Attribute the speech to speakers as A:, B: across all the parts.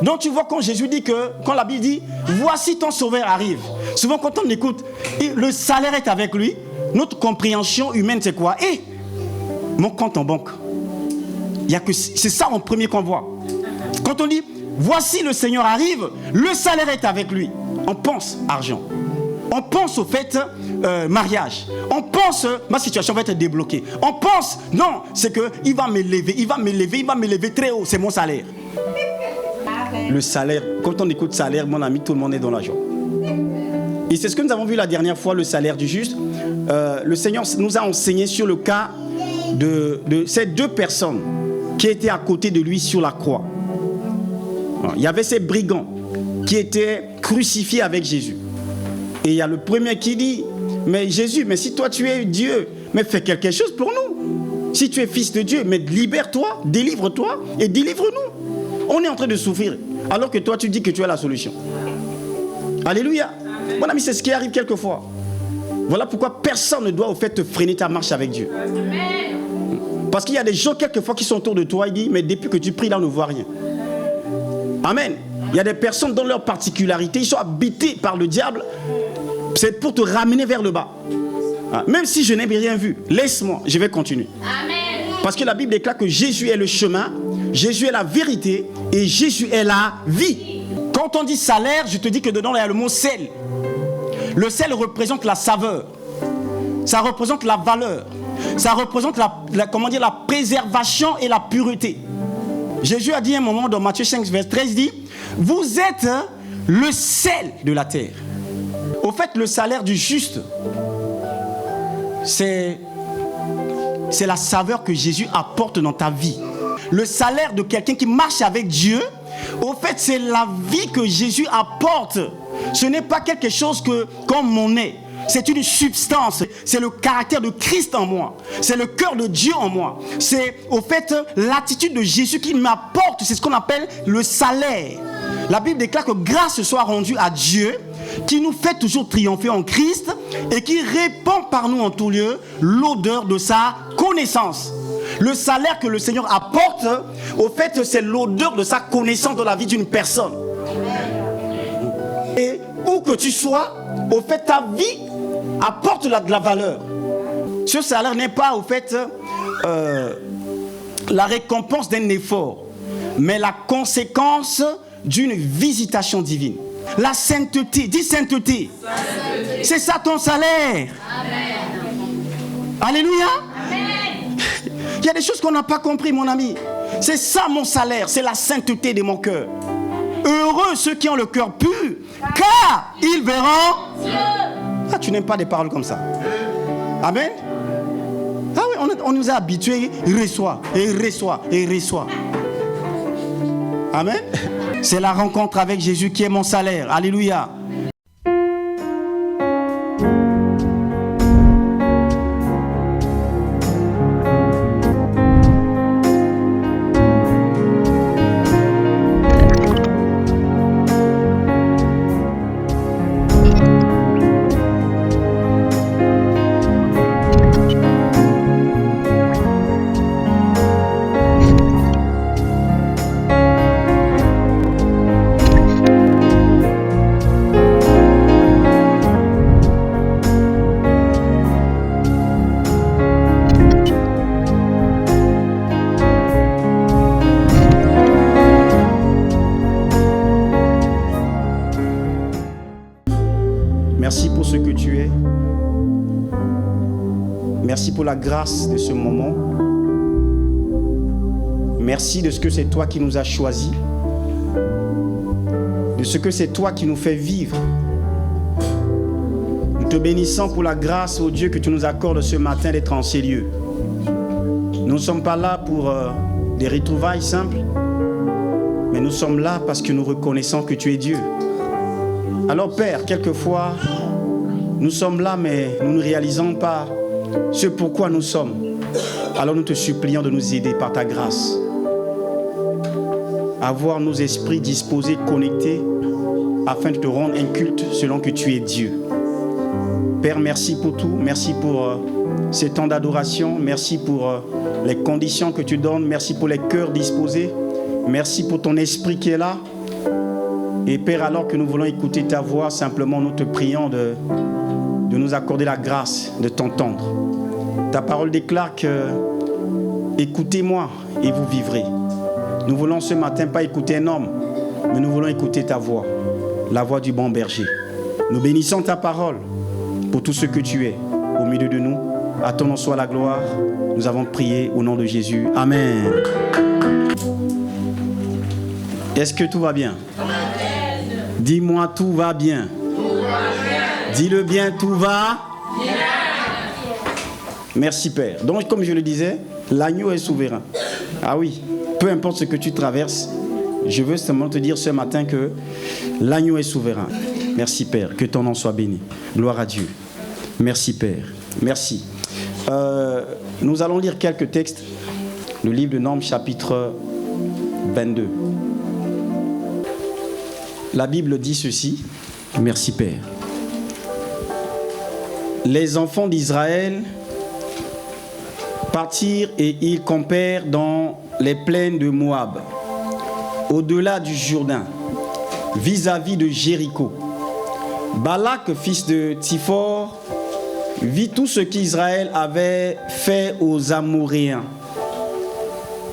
A: Donc tu vois quand Jésus dit que, quand la Bible dit, voici ton sauveur arrive. Souvent quand on écoute, le salaire est avec lui, notre compréhension humaine c'est quoi? Mon compte en banque. C'est ça en premier qu'on voit. Quand on dit, voici le Seigneur arrive, le salaire est avec lui. On pense argent. On pense au fait mariage. On pense ma situation va être débloquée. On pense non, c'est que il va m'élever très haut, c'est mon salaire. Le salaire, quand on écoute salaire, mon ami, tout le monde est dans la joie. Et c'est ce que nous avons vu la dernière fois, le salaire du juste. Le Seigneur nous a enseigné sur le cas de ces deux personnes qui étaient à côté de lui sur la croix. Il y avait ces brigands qui étaient crucifiés avec Jésus. Et il y a le premier qui dit, mais Jésus, mais si toi tu es Dieu, mais fais quelque chose pour nous. Si tu es fils de Dieu, mais libère-toi, délivre-toi et délivre-nous. On est en train de souffrir, alors que toi tu dis que tu es la solution. Alléluia. Mon ami, c'est ce qui arrive quelquefois. Voilà pourquoi personne ne doit au fait te freiner ta marche avec Dieu. Parce qu'il y a des gens quelquefois qui sont autour de toi, ils disent, mais depuis que tu pries là, on ne voit rien. Amen. Il y a des personnes dans leur particularité, ils sont habités par le diable. C'est pour te ramener vers le bas. Même si je n'ai rien vu, laisse-moi, je vais continuer. Amen. Parce que la Bible déclare que Jésus est le chemin, Jésus est la vérité et Jésus est la vie. Quand on dit salaire, je te dis que dedans il y a le mot sel. Le sel représente la saveur. Ça représente la valeur. Ça représente la préservation et la pureté. Jésus a dit un moment dans Matthieu 5, verset 13, il dit, vous êtes le sel de la terre. Au fait, le salaire du juste, c'est la saveur que Jésus apporte dans ta vie. Le salaire de quelqu'un qui marche avec Dieu, au fait, c'est la vie que Jésus apporte. Ce n'est pas quelque chose comme monnaie. C'est une substance. C'est le caractère de Christ en moi. C'est le cœur de Dieu en moi. C'est au fait l'attitude de Jésus qui m'apporte. C'est ce qu'on appelle le salaire. La Bible déclare que grâce soit rendue à Dieu, qui nous fait toujours triompher en Christ et qui répand par nous en tout lieu l'odeur de sa connaissance. Le salaire que le Seigneur apporte, au fait, c'est l'odeur de sa connaissance dans la vie d'une personne. Et où que tu sois, au fait, ta vie apporte de la valeur. Ce salaire n'est pas, au fait, la récompense d'un effort, mais la conséquence d'une visitation divine. La sainteté, dis sainteté. C'est ça ton salaire. Amen. Alléluia. Amen. Il y a des choses qu'on n'a pas compris, mon ami. C'est ça mon salaire, c'est la sainteté de mon cœur. Heureux ceux qui ont le cœur pur, car ils verront Dieu. Ah, tu n'aimes pas des paroles comme ça. Amen. Ah oui, on nous a habitués, il reçoit, et il reçoit, et il reçoit. Amen. C'est la rencontre avec Jésus qui est mon salaire. Alléluia. Merci pour ce que tu es. Merci pour la grâce de ce moment. Merci de ce que c'est toi qui nous as choisis. De ce que c'est toi qui nous fais vivre. Nous te bénissons pour la grâce, ô Dieu, que tu nous accordes ce matin d'être en ces lieux. Nous ne sommes pas là pour des retrouvailles simples, mais nous sommes là parce que nous reconnaissons que tu es Dieu. Alors Père, quelquefois, nous sommes là, mais nous ne réalisons pas ce pourquoi nous sommes. Alors nous te supplions de nous aider par ta grâce. Avoir nos esprits disposés, connectés, afin de te rendre un culte selon que tu es Dieu. Père, merci pour tout. Merci pour ces temps d'adoration. Merci pour les conditions que tu donnes. Merci pour les cœurs disposés. Merci pour ton esprit qui est là. Et Père, alors que nous voulons écouter ta voix, simplement nous te prions de nous accorder la grâce de t'entendre. Ta parole déclare que écoutez-moi et vous vivrez. Nous voulons ce matin pas écouter un homme, mais nous voulons écouter ta voix, la voix du bon berger. Nous bénissons ta parole pour tout ce que tu es au milieu de nous. À ton nom soit la gloire. Nous avons prié au nom de Jésus. Amen. Est-ce que tout va bien? Amen. Dis-moi, tout va bien. Tout va bien. Dis-le bien, tout va bien. Merci Père. Donc comme je le disais, l'agneau est souverain. Ah oui, peu importe ce que tu traverses, je veux seulement te dire ce matin que l'agneau est souverain. Merci Père, que ton nom soit béni. Gloire à Dieu. Merci Père. Merci. Nous allons lire quelques textes. Le livre de Nombres, chapitre 22. La Bible dit ceci. Merci Père. Les enfants d'Israël partirent et ils campèrent dans les plaines de Moab, au-delà du Jourdain, vis-à-vis de Jéricho. Balak, fils de Tsiphor, vit tout ce qu'Israël avait fait aux Amoréens.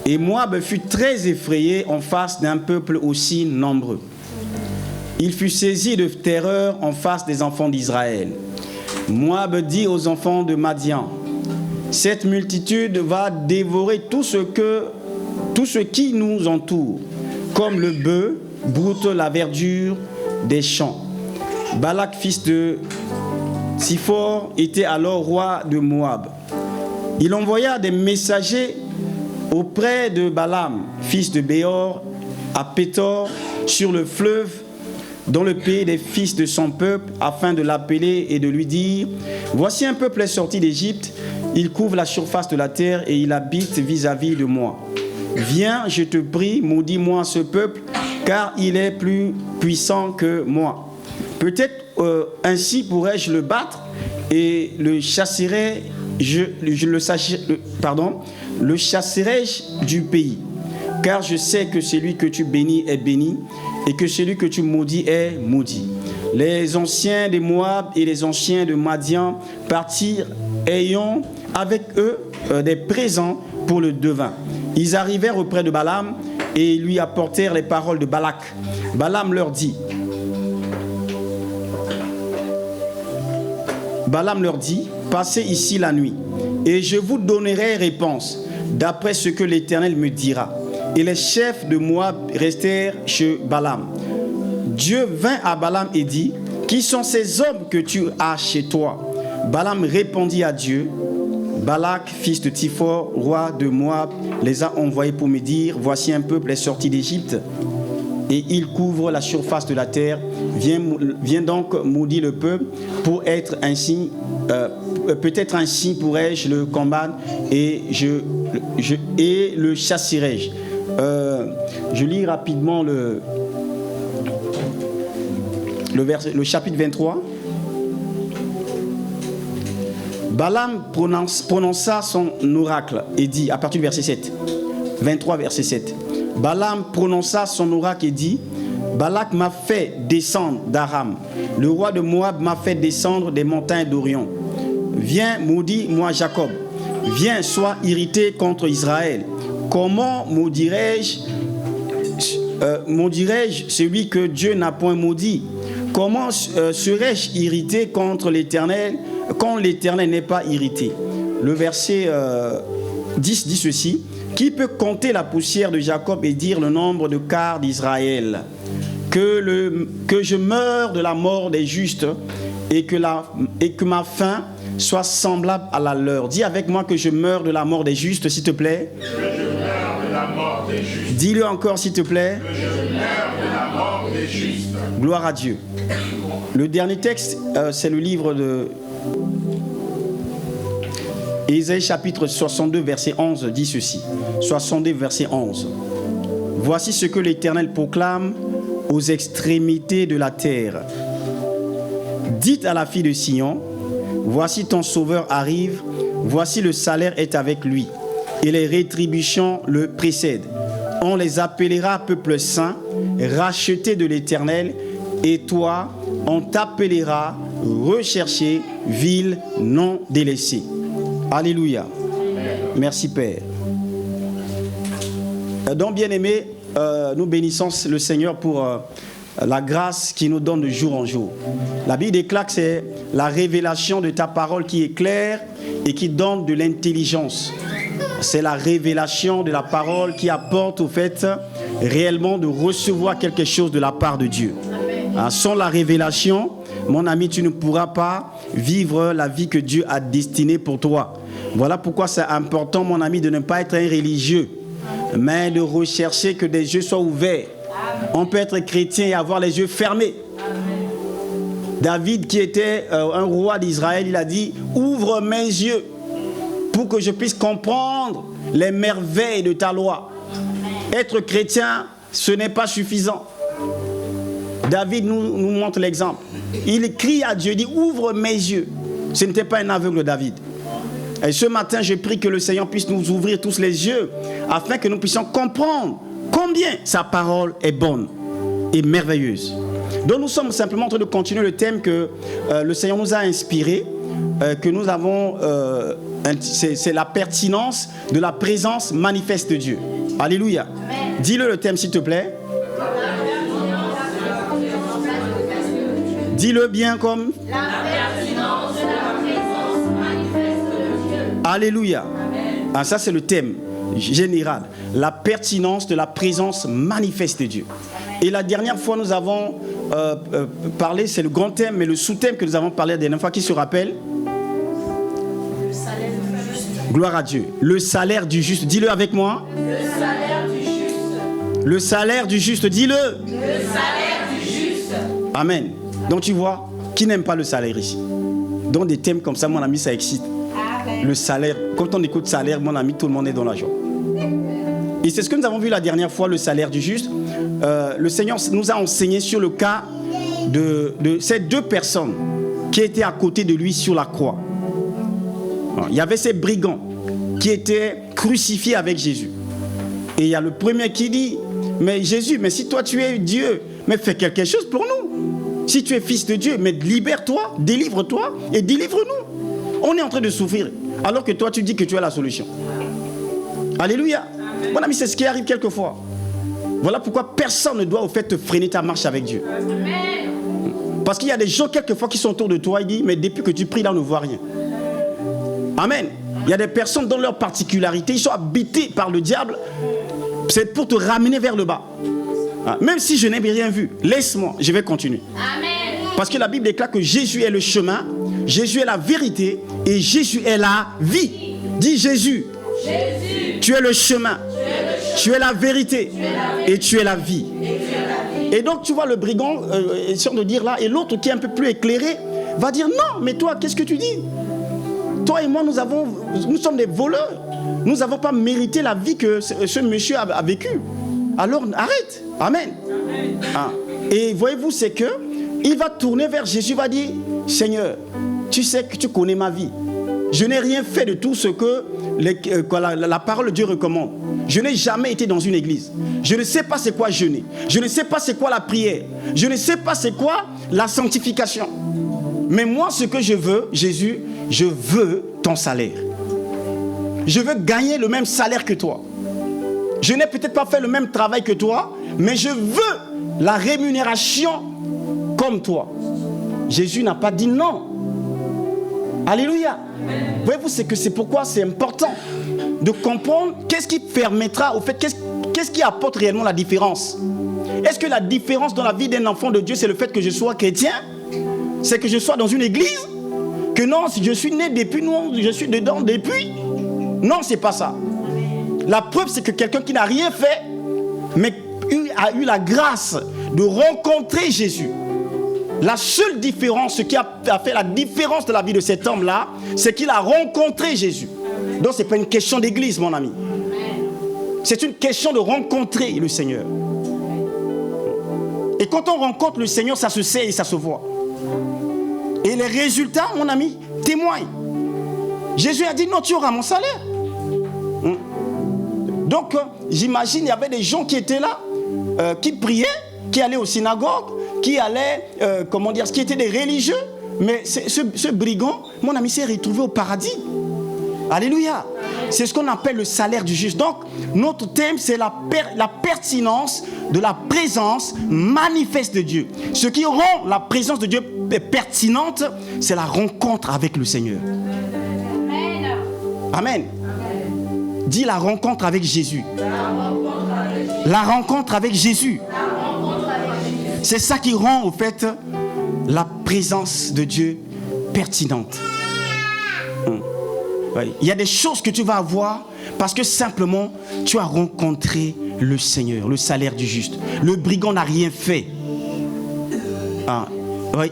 A: Et Moab fut très effrayé en face d'un peuple aussi nombreux. Il fut saisi de terreur en face des enfants d'Israël. Moab dit aux enfants de Madian: cette multitude va dévorer tout ce qui nous entoure, comme le bœuf broute la verdure des champs. Balak, fils de Tsiphor, était alors roi de Moab. Il envoya des messagers auprès de Balaam, fils de Béor, à Pétor, sur le fleuve, dans le pays des fils de son peuple, afin de l'appeler et de lui dire: voici un peuple est sorti d'Égypte, il couvre la surface de la terre et il habite vis-à-vis de moi. Viens, je te prie, maudis-moi ce peuple, car il est plus puissant que moi. Peut-être ainsi pourrais-je le battre et le chasserai du pays. Car je sais que celui que tu bénis est béni et que celui que tu maudis est maudit. Les anciens de Moab et les anciens de Madian partirent ayant avec eux des présents pour le devin. Ils arrivèrent auprès de Balaam et lui apportèrent les paroles de Balak. Balaam leur dit, passez ici la nuit, et je vous donnerai réponse, d'après ce que l'Éternel me dira. Et les chefs de Moab restèrent chez Balaam. Dieu vint à Balaam et dit: qui sont ces hommes que tu as chez toi? Balaam répondit à Dieu: Balak, fils de Tsiphor, roi de Moab, les a envoyés pour me dire: voici un peuple est sorti d'Égypte et il couvre la surface de la terre. Viens donc maudire le peuple pour être ainsi, peut-être ainsi pourrais-je le combattre et le chasserai-je. Je lis rapidement le chapitre 23. Balaam prononça son oracle et dit, à partir du verset 7, 23 verset 7, Balaam prononça son oracle et dit: Balak m'a fait descendre d'Aram, le roi de Moab m'a fait descendre des montagnes d'Orion. Viens, maudis-moi Jacob, viens, sois irrité contre Israël. Comment maudirais-je celui que Dieu n'a point maudit? Comment serais-je irrité contre l'Éternel quand l'Éternel n'est pas irrité? Le verset 10 dit ceci: qui peut compter la poussière de Jacob et dire le nombre de quarts d'Israël? Que je meure de la mort des justes et que ma fin soit semblable à la leur. Dis avec moi que je meurs de la mort des justes, s'il te plaît. Que je meurs de la mort des justes. Dis-le encore, s'il te plaît. Que je meurs de la mort des justes. Gloire à Dieu. Le dernier texte, c'est le livre de Ésaïe chapitre 62, verset 11, dit ceci. 62, verset 11. Voici ce que l'Éternel proclame aux extrémités de la terre. Dites à la fille de Sion: voici ton sauveur arrive, voici le salaire est avec lui, et les rétributions le précèdent. On les appellera peuple saint, racheté de l'Éternel, et toi, on t'appellera recherché, ville non délaissée. Alléluia. Merci Père. Donc bien-aimés, nous bénissons le Seigneur pour la grâce qu'il nous donne de jour en jour. La Bible déclare que c'est la révélation de ta parole qui est claire et qui donne de l'intelligence. C'est la révélation de la parole qui apporte au fait réellement de recevoir quelque chose de la part de Dieu. Sans la révélation, mon ami, tu ne pourras pas vivre la vie que Dieu a destinée pour toi. Voilà pourquoi c'est important, mon ami, de ne pas être un religieux, mais de rechercher que des yeux soient ouverts. On peut être chrétien et avoir les yeux fermés. David, qui était un roi d'Israël, il a dit « Ouvre mes yeux pour que je puisse comprendre les merveilles de ta loi. » Être chrétien, ce n'est pas suffisant. David nous montre l'exemple. Il crie à Dieu, il dit « Ouvre mes yeux ». Ce n'était pas un aveugle, David. Et ce matin, je prie que le Seigneur puisse nous ouvrir tous les yeux afin que nous puissions comprendre combien sa parole est bonne et merveilleuse. Donc nous sommes simplement en train de continuer le thème que le Seigneur nous a inspiré, que nous avons, c'est la pertinence de la présence manifeste de Dieu. Alléluia. Dis-le le thème s'il te plaît. Dis-le bien comme... La pertinence de la présence manifeste de Dieu. Alléluia. Ah, ça c'est le thème général. La pertinence de la présence manifeste de Dieu. Et la dernière fois nous avons parlé, c'est le grand thème, mais le sous-thème que nous avons parlé la dernière fois, qui se rappelle? Le salaire du juste. Gloire à Dieu. Le salaire du juste. Dis-le avec moi. Le salaire du juste. Le salaire du juste. Dis-le. Le salaire du juste. Amen. Donc tu vois, qui n'aime pas le salaire ici? Donc des thèmes comme ça, mon ami, ça excite. Amen. Le salaire. Quand on écoute salaire, mon ami, tout le monde est dans la joie. Et c'est ce que nous avons vu la dernière fois, le salaire du juste. Le Seigneur nous a enseigné sur le cas de ces deux personnes qui étaient à côté de lui sur la croix. Il y avait ces brigands qui étaient crucifiés avec Jésus. Et il y a le premier qui dit, mais Jésus, mais si toi tu es Dieu, mais fais quelque chose pour nous. Si tu es fils de Dieu, mais libère-toi, délivre-toi et délivre-nous. On est en train de souffrir, alors que toi tu dis que tu as la solution. Alléluia. Mon ami, c'est ce qui arrive quelquefois. Voilà pourquoi personne ne doit au fait te freiner ta marche avec Dieu. Parce qu'il y a des gens quelquefois qui sont autour de toi et disent, mais depuis que tu pries là, on ne voit rien. Amen. Il y a des personnes dans leur particularité, ils sont habités par le diable. C'est pour te ramener vers le bas. Même si je n'ai rien vu, laisse-moi, je vais continuer. Amen. Parce que la Bible déclare que Jésus est le chemin, Jésus est la vérité et Jésus est la vie. Dis Jésus. Jésus. Tu es le chemin. Tu es la vérité et tu es la vie. Et donc tu vois le brigand essaie de dire là, et l'autre qui est un peu plus éclairé va dire non, mais toi qu'est-ce que tu dis? Toi et moi nous sommes des voleurs. Nous n'avons pas mérité la vie que ce monsieur a vécu. Alors arrête. Amen. Ah. Et voyez-vous, c'est que il va tourner vers Jésus, va dire Seigneur, tu sais que tu connais ma vie. Je n'ai rien fait de tout ce que la parole de Dieu recommande. Je n'ai jamais été dans une église. Je ne sais pas c'est quoi jeûner. Je ne sais pas c'est quoi la prière. Je ne sais pas c'est quoi la sanctification. Mais moi, ce que je veux, Jésus, je veux ton salaire. Je veux gagner le même salaire que toi. Je n'ai peut-être pas fait le même travail que toi, mais je veux la rémunération comme toi. Jésus n'a pas dit non. Alléluia. Voyez-vous, c'est pourquoi c'est important de comprendre qu'est-ce qui permettra, au fait, qu'est-ce qui apporte réellement la différence. Est-ce que la différence dans la vie d'un enfant de Dieu, c'est le fait que je sois chrétien? C'est que je sois dans une église? Que non, si je suis né depuis, non, je suis dedans depuis? Non, c'est pas ça. La preuve, c'est que quelqu'un qui n'a rien fait, mais a eu la grâce de rencontrer Jésus. La seule différence, ce qui a fait la différence de la vie de cet homme-là, c'est qu'il a rencontré Jésus. Donc, ce n'est pas une question d'église, mon ami. C'est une question de rencontrer le Seigneur. Et quand on rencontre le Seigneur, ça se sait et ça se voit. Et les résultats, mon ami, témoignent. Jésus a dit, non, tu auras mon salaire. Donc, j'imagine, il y avait des gens qui étaient là. qui priaient, qui allaient aux synagogues, qui allaient, qui étaient des religieux. Mais ce brigand, mon ami, s'est retrouvé au paradis. Alléluia. C'est ce qu'on appelle le salaire du juste. Donc, notre thème, c'est la pertinence de la présence manifeste de Dieu. Ce qui rend la présence de Dieu pertinente, c'est la rencontre avec le Seigneur. Amen. Dis la rencontre avec Jésus. La rencontre avec Jésus. C'est ça qui rend, au fait, la présence de Dieu pertinente. Il y a des choses que tu vas avoir parce que simplement tu as rencontré le Seigneur, le salaire du juste. Le brigand n'a rien fait.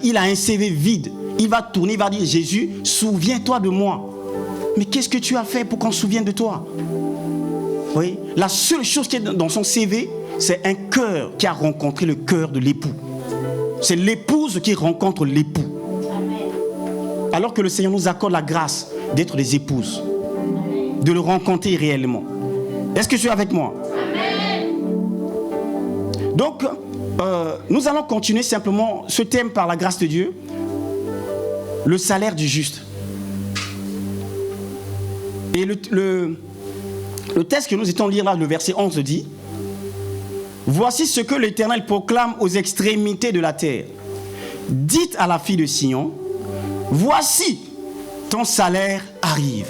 A: Il a un CV vide. Il va tourner, il va dire: Jésus, souviens-toi de moi. Mais qu'est-ce que tu as fait pour qu'on se souvienne de toi? Oui. La seule chose qui est dans son CV, c'est un cœur qui a rencontré le cœur de l'époux. C'est l'épouse qui rencontre l'époux. Alors que le Seigneur nous accorde la grâce d'être des épouses, de le rencontrer réellement. Est-ce que tu es avec moi? Donc, nous allons continuer simplement ce thème par la grâce de Dieu. Le salaire du juste. Et le texte que nous étions lire là, le verset 11 dit: voici ce que l'Éternel proclame aux extrémités de la terre. Dites à la fille de Sion: voici ton salaire arrive.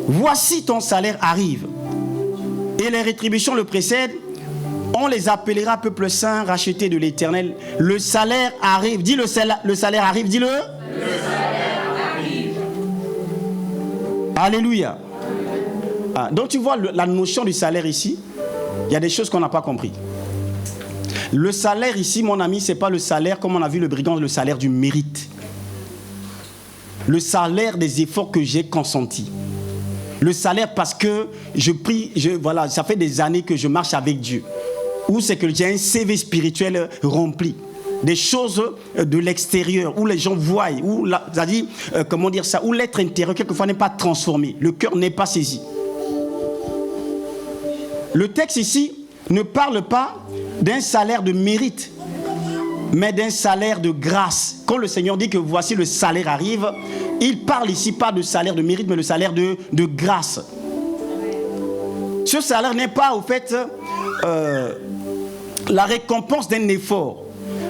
A: Voici ton salaire arrive. Et les rétributions le précèdent. On les appellera peuple saint, racheté de l'Éternel. Le salaire arrive. Dis le salaire arrive, dis-le. Le salaire arrive. Alléluia. Donc tu vois la notion du salaire ici. Il y a des choses qu'on n'a pas compris. Le salaire ici, mon ami, ce n'est pas le salaire, comme on a vu le brigand, le salaire du mérite. Le salaire des efforts que j'ai consentis. Le salaire parce que je prie, voilà, ça fait des années que je marche avec Dieu. Ou c'est que j'ai un CV spirituel rempli. Des choses de l'extérieur, où les gens voient, où, c'est-à-dire, où l'être intérieur, quelquefois, n'est pas transformé. Le cœur n'est pas saisi. Le texte ici ne parle pas d'un salaire de mérite, mais d'un salaire de grâce. Quand le Seigneur dit que voici le salaire arrive, il parle ici pas de salaire de mérite, mais le salaire de grâce. Ce salaire n'est pas, au fait, la récompense d'un effort,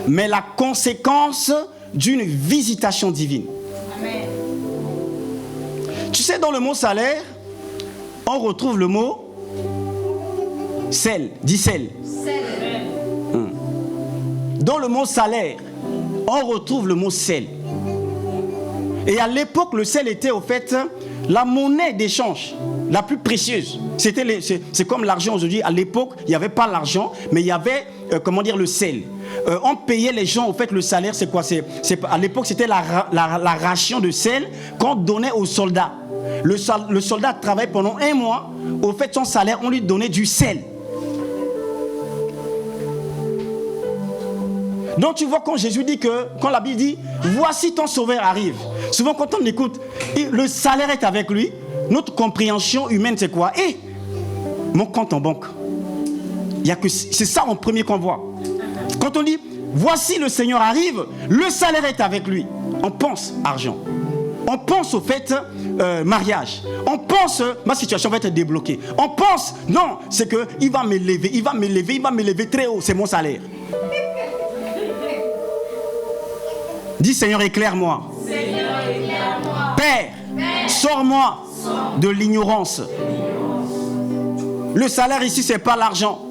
A: mais la conséquence d'une visitation divine. Amen. Tu sais, dans le mot salaire, on retrouve le mot sel. Dis sel. Dans le mot salaire, on retrouve le mot sel. Et à l'époque, le sel était au fait la monnaie d'échange la plus précieuse. C'est comme l'argent aujourd'hui. À l'époque, il n'y avait pas l'argent, mais il y avait, le sel. On payait les gens, au fait, le salaire, c'est quoi? À l'époque, c'était la ration de sel qu'on donnait aux soldats. Le soldat travaillait pendant 1 mois. Au fait, son salaire, on lui donnait du sel. Donc tu vois, quand Jésus dit quand la Bible dit voici ton sauveur arrive, souvent quand on écoute, le salaire est avec lui, notre compréhension humaine c'est quoi? Mon compte en banque. C'est ça en premier qu'on voit. Quand on dit voici le Seigneur arrive, le salaire est avec lui, on pense argent, on pense au fait mariage, on pense ma situation va être débloquée, on pense non, c'est que il va m'élever très haut, c'est mon salaire. Dis Seigneur, éclaire-moi. Père, sors-moi de l'ignorance. Le salaire ici, ce n'est pas l'argent.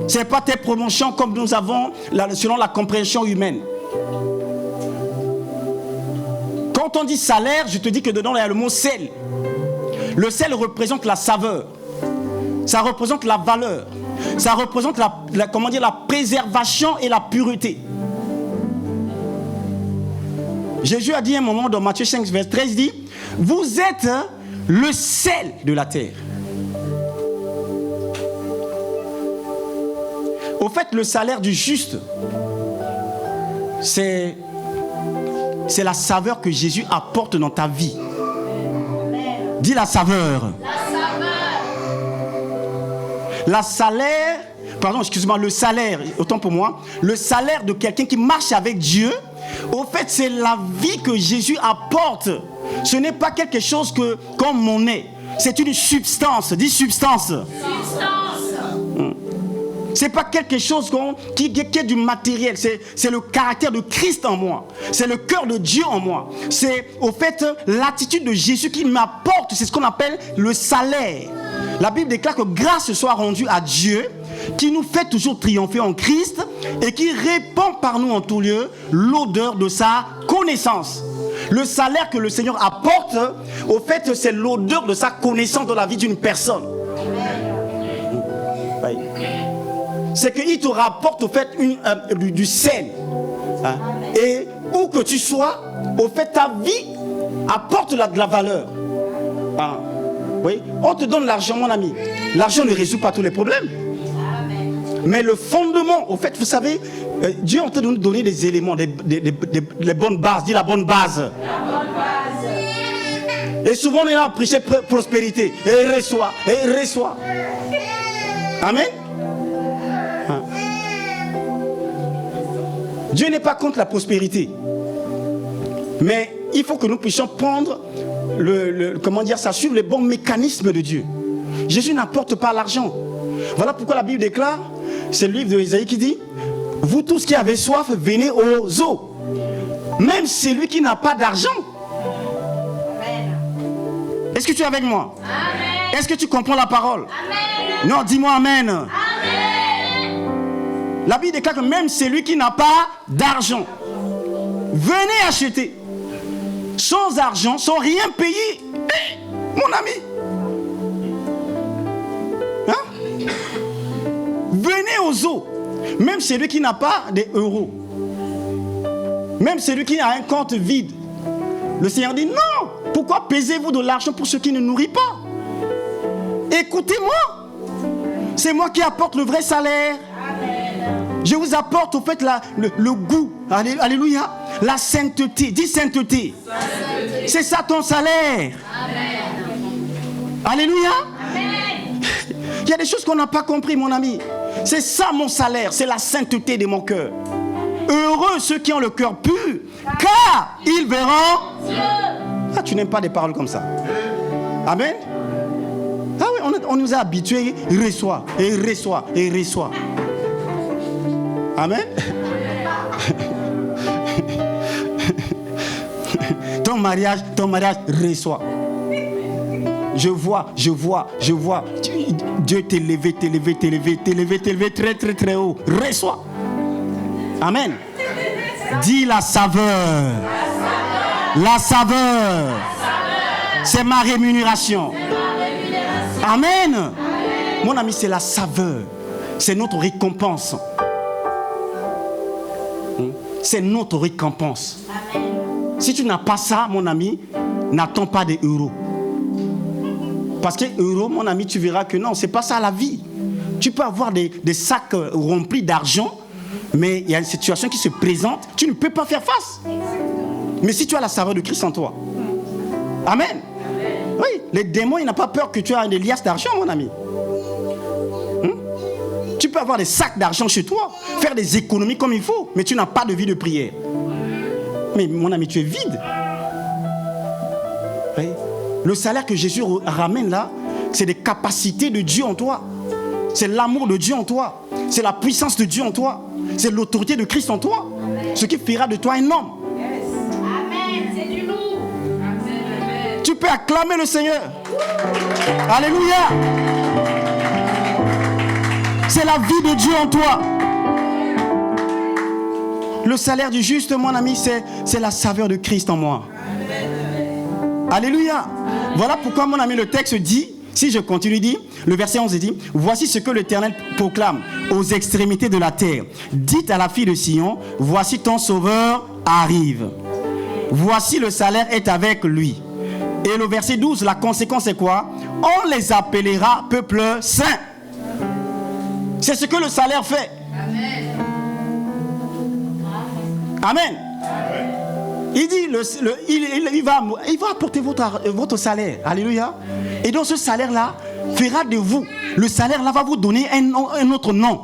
A: Ce n'est pas tes promotions comme nous avons selon la compréhension humaine. Quand on dit salaire, je te dis que dedans, il y a le mot sel. Le sel représente la saveur. Ça représente la valeur. Ça représente la préservation et la pureté. Jésus a dit un moment dans Matthieu 5, verset 13, il dit « Vous êtes le sel de la terre. » Au fait, le salaire du juste, c'est la saveur que Jésus apporte dans ta vie. Dis la saveur. La saveur. le salaire, autant pour moi, le salaire de quelqu'un qui marche avec Dieu, au fait, c'est la vie que Jésus apporte. Ce n'est pas quelque chose comme monnaie. C'est une substance. Dis substance. C'est pas quelque chose qui est du matériel. C'est le caractère de Christ en moi. C'est le cœur de Dieu en moi. C'est au fait l'attitude de Jésus qui m'apporte. C'est ce qu'on appelle le salaire. La Bible déclare que grâce soit rendue à Dieu, qui nous fait toujours triompher en Christ et qui répand par nous en tout lieu l'odeur de sa connaissance. Le salaire que le Seigneur apporte, au fait, c'est l'odeur de sa connaissance dans la vie d'une personne. Oui. C'est qu'il te rapporte au fait du sel. Hein? Et où que tu sois, au fait, ta vie apporte de la valeur. Hein? Oui? On te donne l'argent, mon ami. L'argent ne résout pas tous les problèmes. Mais le fondement, au fait, vous savez, Dieu est en train de nous donner des éléments, les bonnes bases. Dis la bonne base. La bonne base. Et souvent, on est là à prêcher prospérité. Et reçoit. Et reçoit. Amen. Hein. Dieu n'est pas contre la prospérité. Mais il faut que nous puissions prendre suivre les bons mécanismes de Dieu. Jésus n'apporte pas l'argent. Voilà pourquoi la Bible déclare, c'est le livre d'Ésaïe qui dit, vous tous qui avez soif, venez aux eaux. Même celui qui n'a pas d'argent. Est-ce que tu es avec moi? Amen. Est-ce que tu comprends la parole? Amen. Non, dis-moi amen. Amen. La Bible déclare que même celui qui n'a pas d'argent, venez acheter. Sans argent, sans rien payer. Mon ami. Hein? Venez aux eaux. Même celui qui n'a pas des euros. Même celui qui a un compte vide. Le Seigneur dit non. Pourquoi pesez-vous de l'argent pour ceux qui ne nourrissent pas? Écoutez-moi. C'est moi qui apporte le vrai salaire. Amen. Je vous apporte au fait le goût. Alléluia. La sainteté. Dis sainteté. Sainteté. C'est ça ton salaire. Amen. Alléluia. Amen. Il y a des choses qu'on n'a pas compris, mon ami. C'est ça mon salaire. C'est la sainteté de mon cœur. Heureux ceux qui ont le cœur pur, car ils verront Dieu. Ah, tu n'aimes pas des paroles comme ça. Amen. Ah oui, on nous a habitués. Reçoit, et reçoit, et reçoit. Amen. Ton mariage, reçoit. Je vois. Dieu t'élevé très, très, très haut. Reçois. Amen. Dis la saveur. La saveur. C'est ma rémunération. Amen. Mon ami, c'est la saveur. C'est notre récompense. C'est notre récompense. Si tu n'as pas ça, mon ami, n'attends pas des euros. Parce que euros, mon ami, tu verras que non, c'est pas ça la vie. Tu peux avoir des sacs remplis d'argent, mais il y a une situation qui se présente, tu ne peux pas faire face. Mais si tu as la saveur de Christ en toi, amen. Oui, les démons, ils n'ont pas peur que tu aies des liasses d'argent, mon ami. Tu peux avoir des sacs d'argent chez toi, faire des économies comme il faut, mais tu n'as pas de vie de prière. Mais mon ami, tu es vide. Oui. Le salaire que Jésus ramène là, c'est des capacités de Dieu en toi. C'est l'amour de Dieu en toi. C'est la puissance de Dieu en toi. C'est l'autorité de Christ en toi. Amen. Ce qui fera de toi un homme. Yes. Amen. C'est du lourd. Amen. Tu peux acclamer le Seigneur. Alléluia. C'est la vie de Dieu en toi. Le salaire du juste, mon ami, c'est la saveur de Christ en moi. Alléluia. Voilà pourquoi, mon ami, le texte dit, si je continue, dit, le verset 11 dit, voici ce que l'Éternel proclame aux extrémités de la terre. Dites à la fille de Sion, voici ton sauveur arrive. Voici le salaire est avec lui. Et le verset 12, la conséquence est quoi? On les appellera peuple saint. C'est ce que le salaire fait. Amen. Il dit, il va apporter votre salaire. Alléluia. Et dans ce salaire-là, fera de vous. Le salaire là va vous donner un autre nom.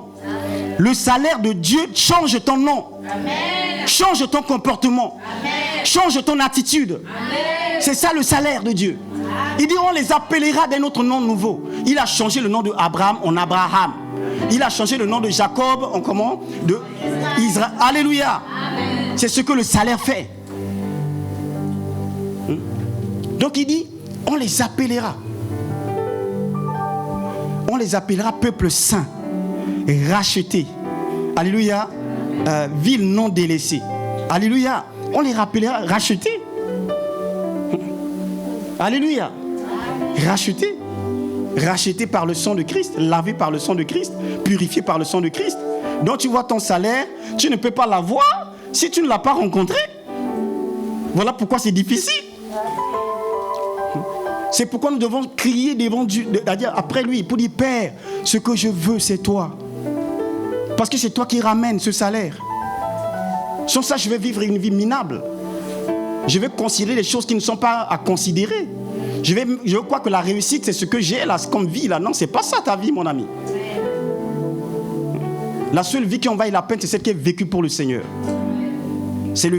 A: Le salaire de Dieu change ton nom. Amen. Change ton comportement. Amen. Change ton attitude. Amen. C'est ça le salaire de Dieu. Amen. Il dit on les appellera d'un autre nom nouveau. Il a changé le nom de Abraham en Abraham. Il a changé le nom de Jacob en comment? De Israël. Alléluia. Amen. C'est ce que le salaire fait. Donc il dit on les appellera. On les appellera peuple saint. Racheté. Alléluia. Ville non délaissée. Alléluia. On les rappellera rachetés. Alléluia. Rachetés. Rachetés par le sang de Christ. Lavés par le sang de Christ. Purifiés par le sang de Christ. Donc tu vois ton salaire, tu ne peux pas l'avoir si tu ne l'as pas rencontré. Voilà pourquoi c'est difficile. C'est pourquoi nous devons crier devant Dieu, c'est-à-dire après lui, pour dire Père, ce que je veux c'est toi. Parce que c'est toi qui ramènes ce salaire. Sans ça, je vais vivre une vie minable. Je vais considérer les choses qui ne sont pas à considérer. Je crois que la réussite, c'est ce que j'ai là, comme vie là. Non, c'est pas ça ta vie, mon ami. La seule vie qui en vaille la peine, c'est celle qui est vécue pour le Seigneur. C'est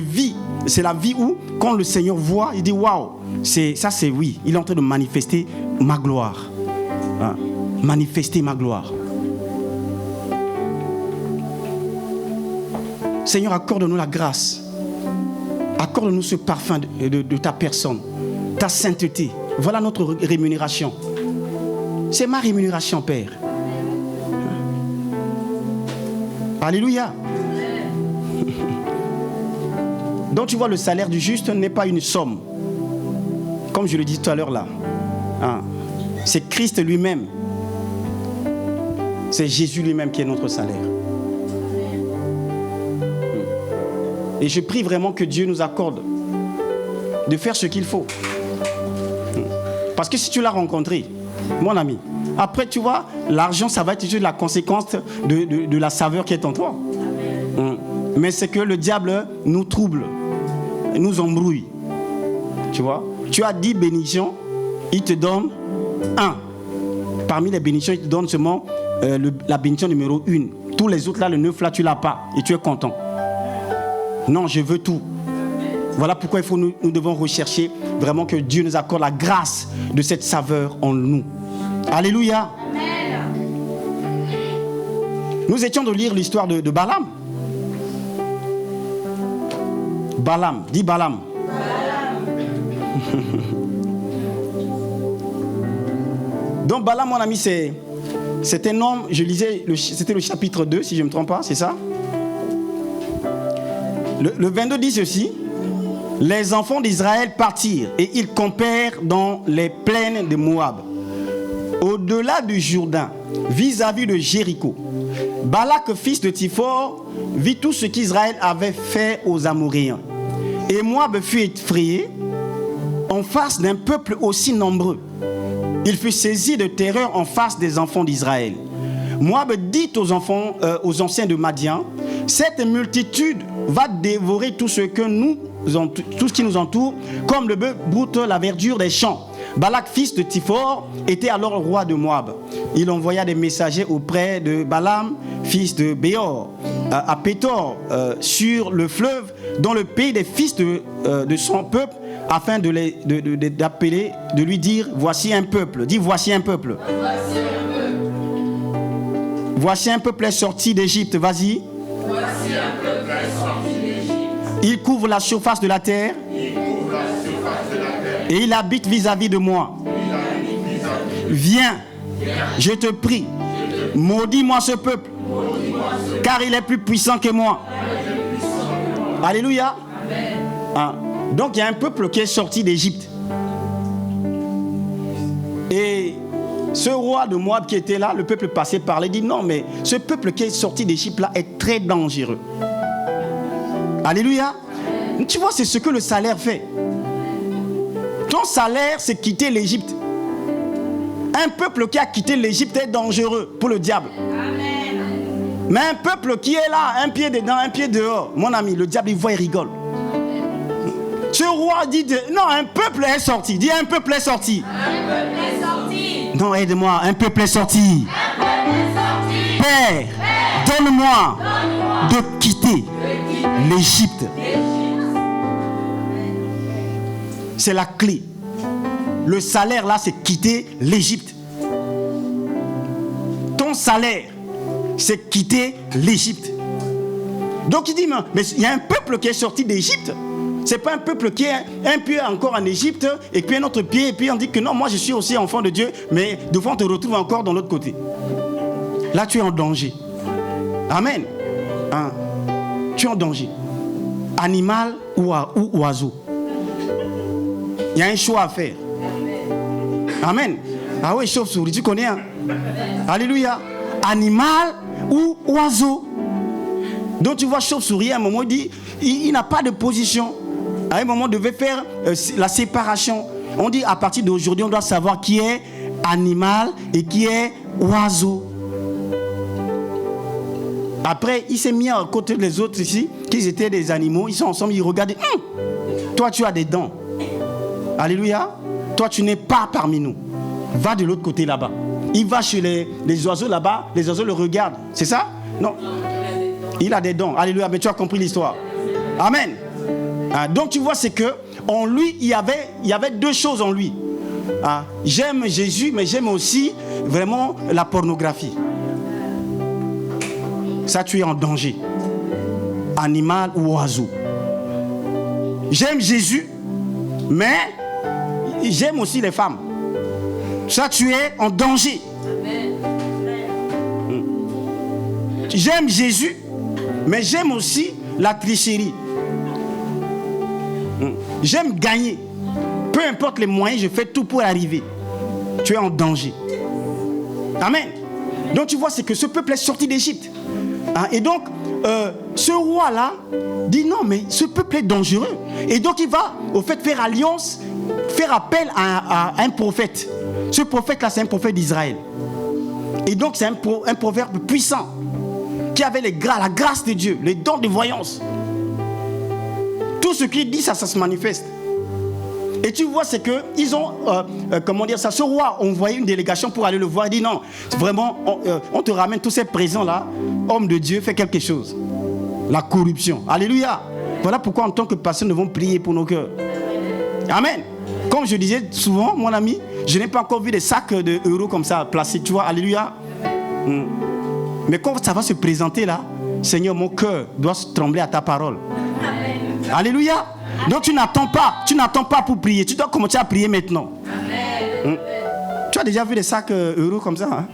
A: la vie où, quand le Seigneur voit, il dit waouh, ça c'est oui. Il est en train de manifester ma gloire. Hein? Manifester ma gloire. Seigneur, accorde-nous la grâce. Accorde-nous ce parfum de ta personne, ta sainteté. Voilà notre rémunération. C'est ma rémunération, Père. Alléluia. Donc tu vois, le salaire du juste n'est pas une somme. Comme je le dis tout à l'heure là. Hein? C'est Christ lui-même. C'est Jésus lui-même qui est notre salaire. Et je prie vraiment que Dieu nous accorde de faire ce qu'il faut. Parce que si tu l'as rencontré, mon ami, après tu vois, l'argent ça va être juste la conséquence de la saveur qui est en toi. Mais c'est que le diable nous trouble, nous embrouille. Tu vois, tu as 10 bénédictions, il te donne 1. Parmi les bénédictions, il te donne seulement la bénédiction numéro 1. Tous les autres là, le 9 là, tu l'as pas et tu es content. Non, je veux tout. Voilà pourquoi nous devons rechercher vraiment que Dieu nous accorde la grâce de cette saveur en nous. Alléluia. Amen. Nous étions de lire l'histoire de Balaam. Balaam, dis Balaam. Donc Balaam, mon ami, c'est un homme, je lisais, c'était le chapitre 2, si je ne me trompe pas, c'est ça? Le 22 dit ceci: les enfants d'Israël partirent et ils campèrent dans les plaines de Moab, au-delà du Jourdain, vis-à-vis de Jéricho. Balak, fils de Tiphor, vit tout ce qu'Israël avait fait aux Amoréens. Et Moab fut effrayé en face d'un peuple aussi nombreux. Il fut saisi de terreur en face des enfants d'Israël. Moab dit aux anciens de Madian: cette multitude va dévorer tout ce qui nous entoure, comme le bœuf broute la verdure des champs. Balak, fils de Tiphor, était alors roi de Moab. Il envoya des messagers auprès de Balaam, fils de Béor, à Pétor, sur le fleuve, dans le pays des fils de son peuple, afin d'appeler, de lui dire: voici un peuple. Dis: voici un peuple. Voici un peuple est sorti d'Égypte. Vas-y. Voici un peuple est sorti d'Égypte. Il couvre la surface de la terre. Et il habite vis-à-vis de moi. Viens, je te prie, maudis-moi ce peuple, car il est plus puissant que moi. Alléluia. Hein? Donc il y a un peuple qui est sorti d'Égypte. Et ce roi de Moab qui était là, le peuple passait par là, il dit: non, mais ce peuple qui est sorti d'Égypte là est très dangereux. Alléluia. Tu vois, c'est ce que le salaire fait. Ton salaire, c'est quitter l'Égypte. Un peuple qui a quitté l'Égypte est dangereux pour le diable. Amen. Mais un peuple qui est là, un pied dedans, un pied dehors, mon ami, le diable, il voit, il rigole. Ce roi dit: non, un peuple est sorti. Dis: un peuple est sorti. Un peuple est sorti. Non, aide-moi. Un peuple est sorti. Père, donne-moi de quitter l'Égypte. C'est la clé. Le salaire là, c'est quitter l'Égypte. Ton salaire, c'est quitter l'Égypte. Donc il dit, mais il y a un peuple qui est sorti d'Égypte. C'est pas un peuple qui est un pied encore en Égypte et puis un autre pied, et puis on dit que non, moi je suis aussi enfant de Dieu, mais de fois on te retrouve encore dans l'autre côté. Là tu es en danger. Amen. Hein? Tu es en danger. Animal ou oiseau. Il y a un choix à faire. Amen. Ah oui, chauve-souris, tu connais, hein? Alléluia. Animal ou oiseau. Donc tu vois, chauve-souris, à un moment, il dit, il n'a pas de position. À un moment, on devait faire la séparation. On dit, à partir d'aujourd'hui, on doit savoir qui est animal et qui est oiseau. Après, il s'est mis à côté des autres ici, qui étaient des animaux. Ils sont ensemble, ils regardaient. Toi, tu as des dents. Alléluia. Toi, tu n'es pas parmi nous. Va de l'autre côté là-bas. Il va chez les oiseaux là-bas. Les oiseaux le regardent. C'est ça? Non. Il a des dents. Alléluia. Mais tu as compris l'histoire. Amen. Donc tu vois, c'est que en lui, il y avait deux choses en lui. J'aime Jésus, mais j'aime aussi vraiment la pornographie. Ça, tu es en danger. Animal ou oiseau. J'aime Jésus, mais j'aime aussi les femmes. Ça, tu es en danger. J'aime Jésus, mais j'aime aussi la tricherie. J'aime gagner. Peu importe les moyens, je fais tout pour arriver. Tu es en danger. Amen. Donc tu vois, c'est que ce peuple est sorti d'Égypte. Et donc, ce roi-là dit non, mais ce peuple est dangereux. Et donc il va, au fait, faire alliance, faire appel à un prophète. Ce prophète-là, c'est un prophète d'Israël. Et donc c'est un proverbe puissant qui avait la grâce de Dieu, les dons de voyance. Tout ce qu'il dit, ça se manifeste. Et tu vois, c'est que ils ont, ce roi a envoyé une délégation pour aller le voir. Il dit non, vraiment, on te ramène tous ces présents-là. Homme de Dieu, fais quelque chose. La corruption. Alléluia. Voilà pourquoi en tant que pasteur, nous devons prier pour nos cœurs. Amen. Comme je disais souvent, mon ami, je n'ai pas encore vu des sacs d'euros comme ça placés. Tu vois, alléluia. Mais quand ça va se présenter là, Seigneur, mon cœur doit se trembler à ta parole. Amen. Alléluia. Donc tu n'attends pas pour prier. Tu dois commencer à prier maintenant. Amen. Tu as déjà vu des sacs euros comme ça, hein?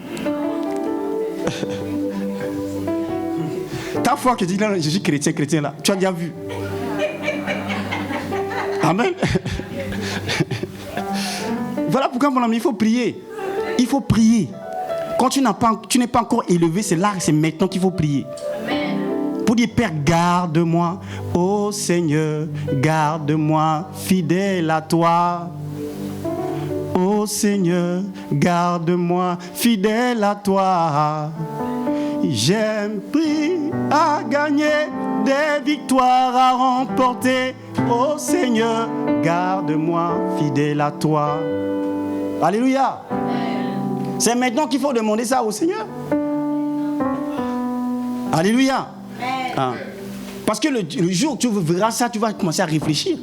A: Ta foi que tu dis là, je suis chrétien là, tu as déjà vu. Amen. Voilà pourquoi mon ami, il faut prier. Il faut prier. Quand tu n'es pas encore élevé, c'est là, c'est maintenant qu'il faut prier. Amen. Pour dire, Père, garde-moi. Ô Seigneur, garde-moi, fidèle à toi. Ô Seigneur, garde-moi, fidèle à toi. J'aime prier à gagner, des victoires à remporter. Ô Seigneur, garde-moi, fidèle à toi. Alléluia. C'est maintenant qu'il faut demander ça au Seigneur. Alléluia. Parce que le jour où tu verras ça, tu vas commencer à réfléchir.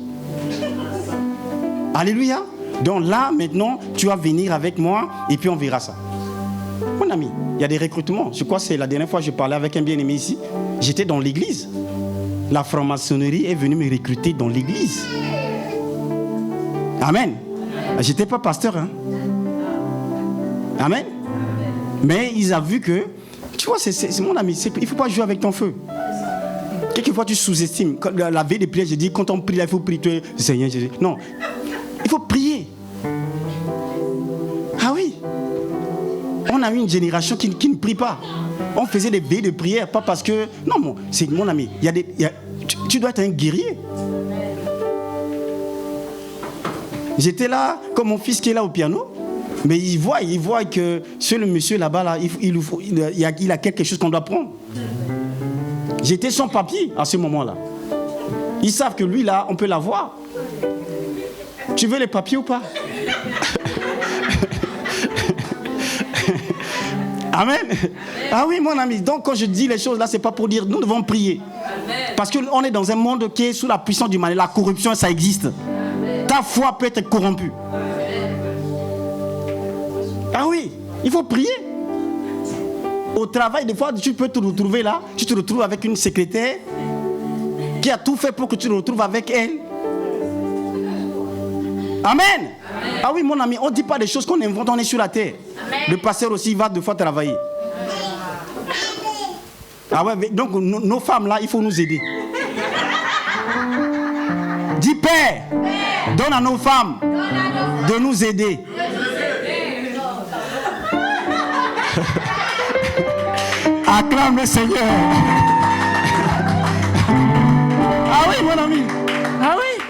A: Alléluia. Donc là, maintenant, tu vas venir avec moi et puis on verra ça. Mon ami, il y a des recrutements. Je crois que c'est la dernière fois que je parlais avec un bien-aimé ici. J'étais dans l'église. La franc-maçonnerie est venue me recruter dans l'église. Amen. J'étais pas pasteur, hein. Amen. Mais ils ont vu que, tu vois, c'est mon ami, il ne faut pas jouer avec ton feu. Quelquefois, tu sous-estimes. La veille des prières, je dis, quand on prie, là, il faut prier. Seigneur Jésus. Non, il faut prier. Ah oui. On a eu une génération qui ne prie pas. On faisait des veilles de prière, pas parce que... Non, c'est mon ami. Tu dois être un guerrier. J'étais là, comme mon fils qui est là au piano. Mais il voit que le monsieur là-bas, là, il a quelque chose qu'on doit prendre. J'étais sans papier à ce moment-là. Ils savent que lui, là, on peut l'avoir. Tu veux les papiers ou pas? Amen. Ah oui, mon ami. Donc, quand je dis les choses là, c'est pas pour dire nous devons prier. Parce qu'on est dans un monde qui est sous la puissance du mal. La corruption, ça existe. Ta foi peut être corrompue. Ah oui, il faut prier. Au travail, des fois, tu peux te retrouver là. Tu te retrouves avec une secrétaire qui a tout fait pour que tu te retrouves avec elle. Amen. Ah oui, mon ami, on ne dit pas des choses qu'on invente, on est sur la terre. Amen. Le pasteur aussi, il va deux fois travailler. Ah ouais, donc nos femmes là, il faut nous aider. Dis Père, donne à nos femmes de nous aider. Acclame le Seigneur. Ah oui, mon ami. Ah oui.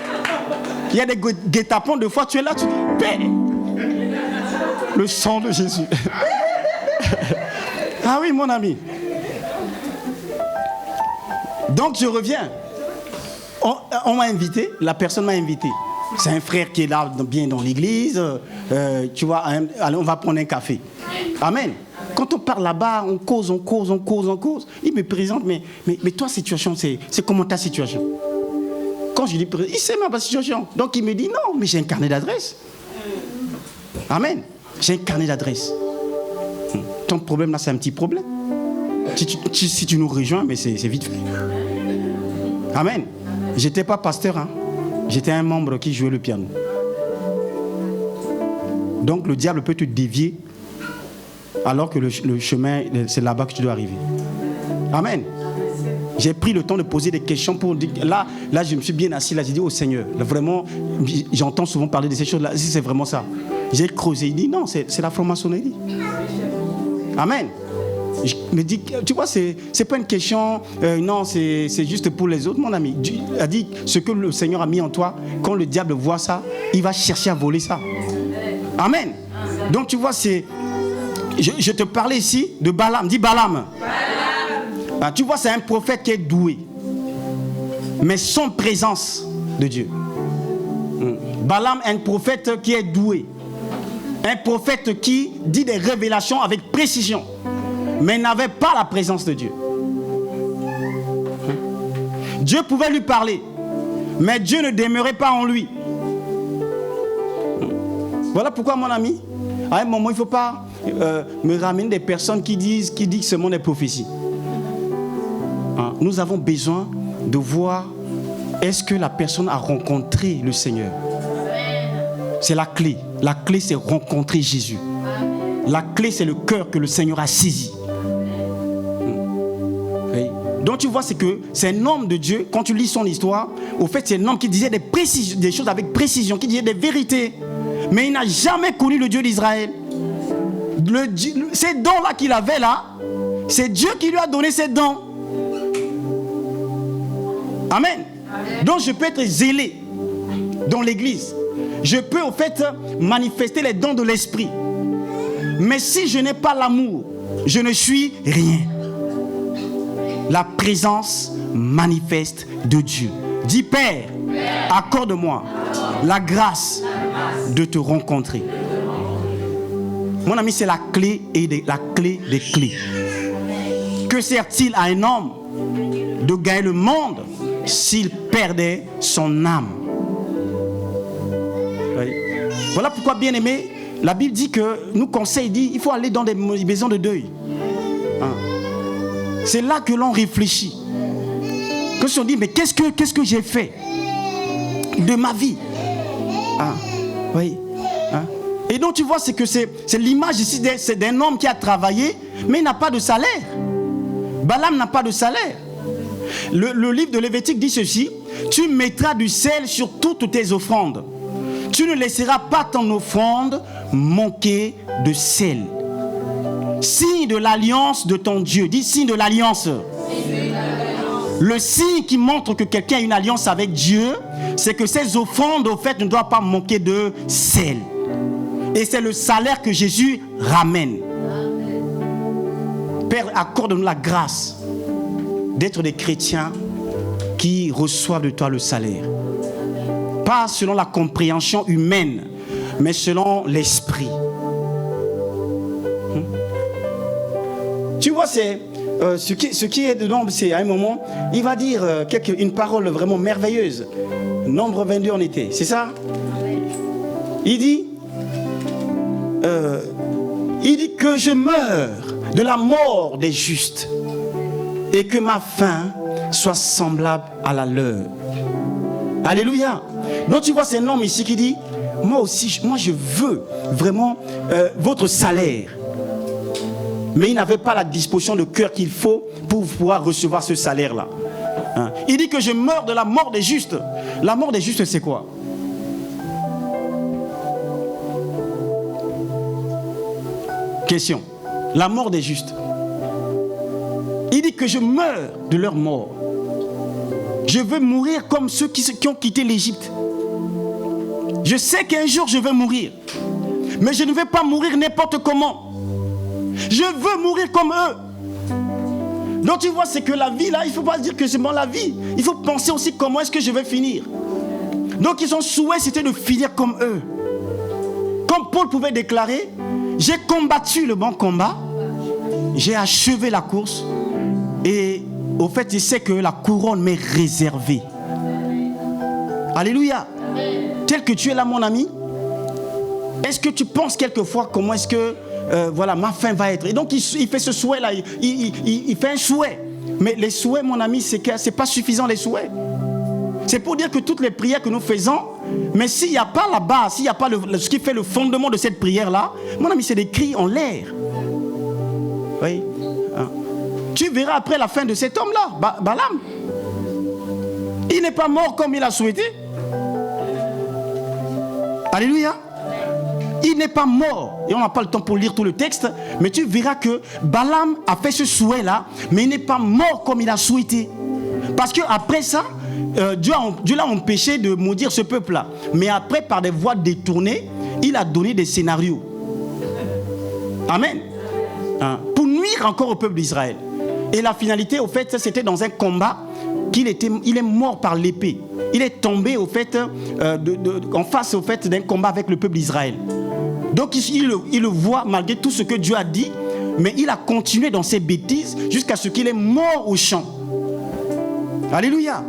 A: Il y a des guet-apens, de fois tu es là, tu dis Père. Le sang de Jésus. Ah oui, mon ami. Donc je reviens. On m'a invité, la personne m'a invité. C'est un frère qui est là, bien dans l'église. Tu vois, allez, on va prendre un café. Amen. Quand on parle là-bas, on cause. Il me présente, mais toi, situation, c'est comment ta situation? Quand je lui dis, il sait ma situation. Donc il me dit, non, mais j'ai un carnet d'adresse. Amen. J'ai un carnet d'adresse. Ton problème là, c'est un petit problème. Si tu nous rejoins, mais c'est vite fait. Amen. J'étais pas pasteur, hein. J'étais un membre qui jouait le piano. Donc le diable peut te dévier alors que le chemin, c'est là-bas que tu dois arriver. Amen. J'ai pris le temps de poser des questions pour dire, là je me suis bien assis, là j'ai dit, oh Seigneur, là, vraiment, j'entends souvent parler de ces choses-là, si c'est vraiment ça. J'ai creusé, il dit, non, c'est la franc-maçonnerie. Amen. Je me dis, tu vois, c'est pas une question, non, c'est juste pour les autres, mon ami. Dieu a dit, ce que le Seigneur a mis en toi, quand le diable voit ça, il va chercher à voler ça. Amen. Donc tu vois, je te parlais ici de Balaam. Dis Balaam. Ah, tu vois, c'est un prophète qui est doué, mais sans présence de Dieu. Balaam est un prophète qui est doué, un prophète qui dit des révélations avec précision, mais n'avait pas la présence de Dieu. Dieu pouvait lui parler, mais Dieu ne demeurait pas en lui. Voilà pourquoi, mon ami, à un moment, il ne faut pas me ramener des personnes qui disent que ce monde est prophétie. Nous avons besoin de voir est-ce que la personne a rencontré le Seigneur. C'est la clé. La clé, c'est rencontrer Jésus. La clé, c'est le cœur que le Seigneur a saisi. Donc tu vois, c'est un homme de Dieu. Quand tu lis son histoire, au fait, c'est un homme qui disait des choses avec précision, qui disait des vérités. Mais il n'a jamais connu le Dieu d'Israël. Ces dons-là qu'il avait là, c'est Dieu qui lui a donné ces dons. Amen. Donc je peux être zélé dans l'église. Je peux au fait manifester les dons de l'esprit. Mais si je n'ai pas l'amour, je ne suis rien. La présence manifeste de Dieu. Dis Père, accorde-moi la grâce de te rencontrer. Mon ami, c'est la clé la clé des clés. Que sert-il à un homme de gagner le monde s'il perdait son âme? Oui. Voilà pourquoi, bien aimé, la Bible dit que nous conseille, dit il faut aller dans des maisons de deuil. C'est là que l'on réfléchit. Que si on dit mais qu'est-ce que j'ai fait de ma vie? Oui. Et donc tu vois, c'est l'image ici c'est d'un homme qui a travaillé, mais il n'a pas de salaire. Balaam n'a pas de salaire. Le livre de Lévitique dit ceci: tu mettras du sel sur toutes tes offrandes. Tu ne laisseras pas ton offrande manquer de sel. Signe de l'alliance de ton Dieu. Dis signe de l'alliance. Le signe qui montre que quelqu'un a une alliance avec Dieu, c'est que ses offrandes, au fait, ne doivent pas manquer de sel. Et c'est le salaire que Jésus ramène. Père, accorde-nous la grâce d'être des chrétiens qui reçoivent de toi le salaire. Pas selon la compréhension humaine, mais selon l'esprit. Tu vois, c'est ce qui est dedans, c'est à un moment, il va dire une parole vraiment merveilleuse. Nombre 22 en été, c'est ça? Il dit que je meurs de la mort des justes et que ma fin soit semblable à la leur. Alléluia. Donc tu vois, c'est un homme ici qui dit, moi aussi, moi je veux vraiment votre salaire. Mais il n'avait pas la disposition de cœur qu'il faut pour pouvoir recevoir ce salaire-là. Hein? Il dit que je meurs de la mort des justes. La mort des justes, c'est quoi? Question. La mort des justes. Il dit que je meurs de leur mort. Je veux mourir comme ceux qui ont quitté l'Égypte. Je sais qu'un jour je vais mourir. Mais je ne vais pas mourir n'importe comment. Je veux mourir comme eux. Donc tu vois, c'est que la vie là, il ne faut pas dire que c'est bon la vie. Il faut penser aussi comment est-ce que je vais finir. Donc son souhait c'était de finir comme eux. Comme Paul pouvait déclarer, j'ai combattu le bon combat, j'ai achevé la course et au fait je sais que la couronne m'est réservée. Alléluia. Tel que tu es là mon ami, est-ce que tu penses quelquefois comment est-ce que voilà ma fin va être? Et donc il fait ce souhait là, il fait un souhait. Mais les souhaits mon ami, c'est pas suffisant les souhaits. C'est pour dire que toutes les prières que nous faisons, mais s'il n'y a pas la base, s'il n'y a pas ce qui fait le fondement de cette prière-là, mon ami, c'est des cris en l'air. Oui. Tu verras après la fin de cet homme-là, Balaam. Il n'est pas mort comme il a souhaité. Alléluia. Il n'est pas mort. Et on n'a pas le temps pour lire tout le texte, mais tu verras que Balaam a fait ce souhait-là, mais il n'est pas mort comme il a souhaité. Parce qu'après ça, Dieu l'a empêché de maudire ce peuple-là. Mais après, par des voies détournées, il a donné des scénarios. Amen. Pour nuire encore au peuple d'Israël. Et la finalité, au fait, c'était dans un combat il est mort par l'épée. Il est tombé, au fait, en face, au fait, d'un combat avec le peuple d'Israël. Donc, il le voit malgré tout ce que Dieu a dit, mais il a continué dans ses bêtises jusqu'à ce qu'il est mort au champ. Alléluia.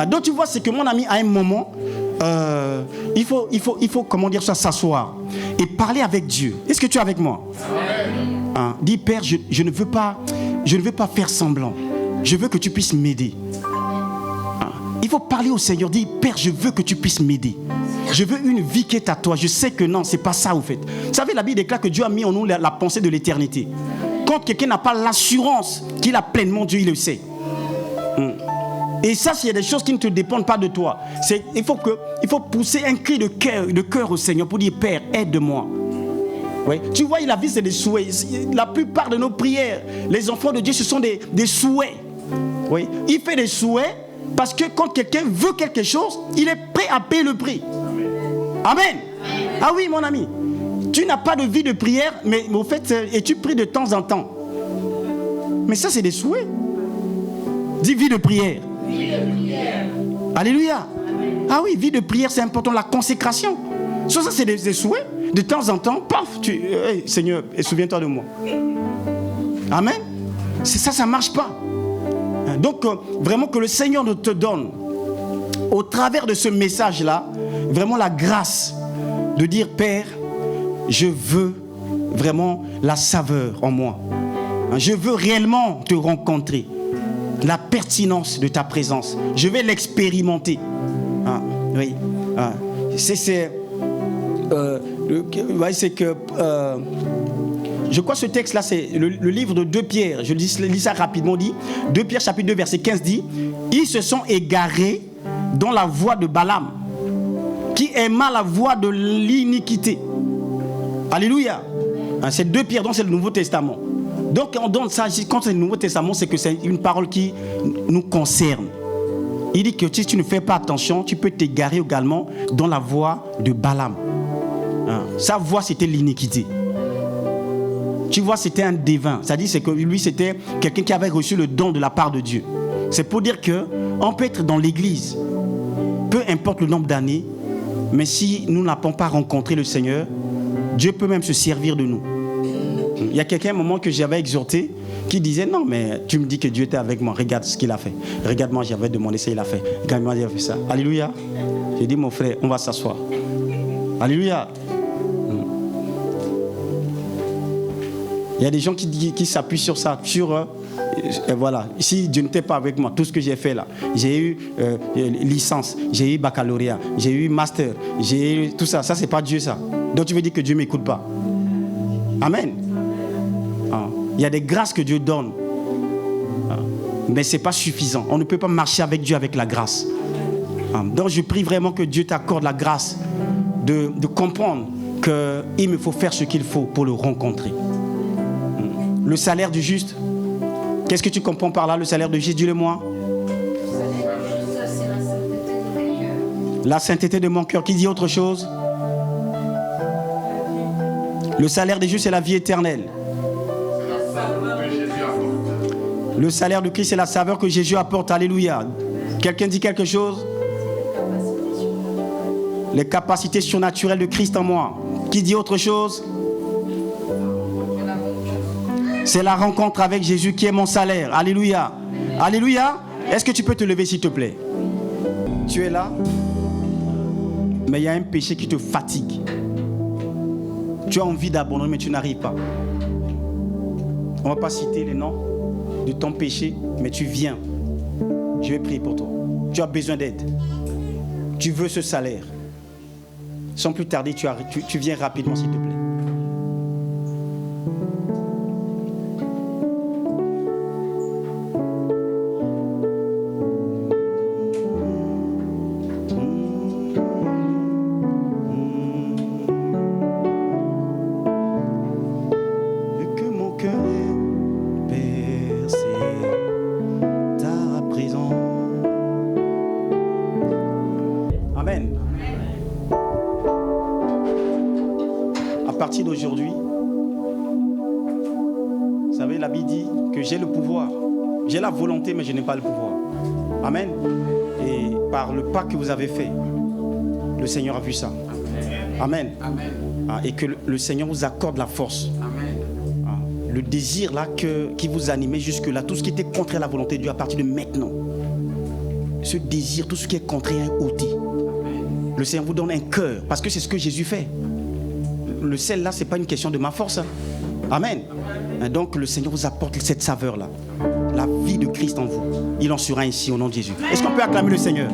A: Donc tu vois, c'est que mon ami, à un moment, il faut comment dire ça, s'asseoir et parler avec Dieu. Est-ce que tu es avec moi? Dis, Père, je ne veux pas faire semblant. Je veux que tu puisses m'aider. Il faut parler au Seigneur. Dis, Père, je veux que tu puisses m'aider. Je veux une vie qui est à toi. Je sais que non, c'est pas ça au fait. Vous savez, la Bible déclare que Dieu a mis en nous la pensée de l'éternité. Quand quelqu'un n'a pas l'assurance qu'il a pleinement Dieu, il le sait. Et ça, s'il y a des choses qui ne te dépendent pas de toi, il faut pousser un cri de cœur au Seigneur pour dire, Père, aide-moi. Oui. Tu vois, la vie, c'est des souhaits. La plupart de nos prières, les enfants de Dieu, ce sont des souhaits. Oui. Il fait des souhaits parce que quand quelqu'un veut quelque chose, il est prêt à payer le prix. Amen. Ah oui, mon ami. Tu n'as pas de vie de prière, mais au fait, et tu pries de temps en temps. Mais ça, c'est des souhaits. Dis vie de prière. Alléluia. Ah oui, vie de prière, c'est important. La consécration. Ça, c'est des souhaits. De temps en temps, paf, hey, Seigneur, souviens-toi de moi. Amen. C'est ça, ça ne marche pas. Donc, vraiment que le Seigneur nous te donne, au travers de ce message-là, vraiment la grâce de dire, Père, je veux vraiment la saveur en moi. Je veux réellement te rencontrer. La pertinence de ta présence. Je vais l'expérimenter. Oui. C'est que je crois que ce texte-là, c'est le livre de 2 Pierre. Je lis ça rapidement. Dit 2 Pierre chapitre 2 verset 15 dit, ils se sont égarés dans la voie de Balaam, qui aima la voie de l'iniquité. Alléluia. C'est 2 Pierre, donc c'est le Nouveau Testament. Donc on donne ça, quand c'est le Nouveau Testament, c'est que c'est une parole qui nous concerne. Il dit que si tu ne fais pas attention, tu peux t'égarer également dans la voie de Balaam. Sa voie, c'était l'iniquité. Tu vois, c'était un devin. C'est-à-dire que lui, c'était quelqu'un qui avait reçu le don de la part de Dieu. C'est pour dire qu'on peut être dans l'église, peu importe le nombre d'années, mais si nous n'avons pas rencontré le Seigneur, Dieu peut même se servir de nous. Il y a quelqu'un, un moment que j'avais exhorté, qui disait non, mais tu me dis que Dieu était avec moi, regarde ce qu'il a fait. Regarde-moi, j'avais demandé ça, il a fait. Regarde-moi, il a fait ça. Alléluia. J'ai dit, mon frère, on va s'asseoir. Alléluia. Il y a des gens qui s'appuient sur ça, voilà, si Dieu n'était pas avec moi, tout ce que j'ai fait là, j'ai eu licence, j'ai eu baccalauréat, j'ai eu master, j'ai eu tout ça, ça c'est pas Dieu ça. Donc tu veux dire que Dieu ne m'écoute pas. Amen. Il y a des grâces que Dieu donne, mais ce n'est pas suffisant. On ne peut pas marcher avec Dieu avec la grâce. Donc je prie vraiment que Dieu t'accorde la grâce de comprendre qu'il me faut faire ce qu'il faut pour le rencontrer. Le salaire du juste, qu'est-ce que tu comprends par là, le salaire du juste, dis-le-moi. La sainteté de mon cœur, qui dit autre chose? Le salaire des justes, c'est la vie éternelle. Le salaire de Christ, c'est la saveur que Jésus apporte. Alléluia. Quelqu'un dit quelque chose? Les capacités surnaturelles de Christ en moi. Qui dit autre chose? C'est la rencontre avec Jésus qui est mon salaire. Alléluia. Alléluia. Est-ce que tu peux te lever s'il te plaît? Tu es là, mais il y a un péché qui te fatigue. Tu as envie d'abandonner, mais tu n'arrives pas. On ne va pas citer les noms de ton péché, mais tu viens. Je vais prier pour toi. Tu as besoin d'aide. Tu veux ce salaire. Sans plus tarder, tu viens rapidement s'il te plaît. D'aujourd'hui, vous savez, la Bible dit que j'ai le pouvoir, j'ai la volonté, mais je n'ai pas le pouvoir. Amen. Et par le pas que vous avez fait, le Seigneur a vu ça. Amen. Amen. Et que le Seigneur vous accorde la force. Amen. Le désir là qui vous animait jusque-là, tout ce qui était contre la volonté de Dieu à partir de maintenant. Ce désir, tout ce qui est contre est ôté. Le Seigneur vous donne un cœur, parce que c'est ce que Jésus fait. Le sel là, ce n'est pas une question de ma force. Amen. Donc le Seigneur vous apporte cette saveur là. La vie de Christ en vous. Il en sera ainsi au nom de Jésus. Est-ce qu'on peut acclamer le Seigneur?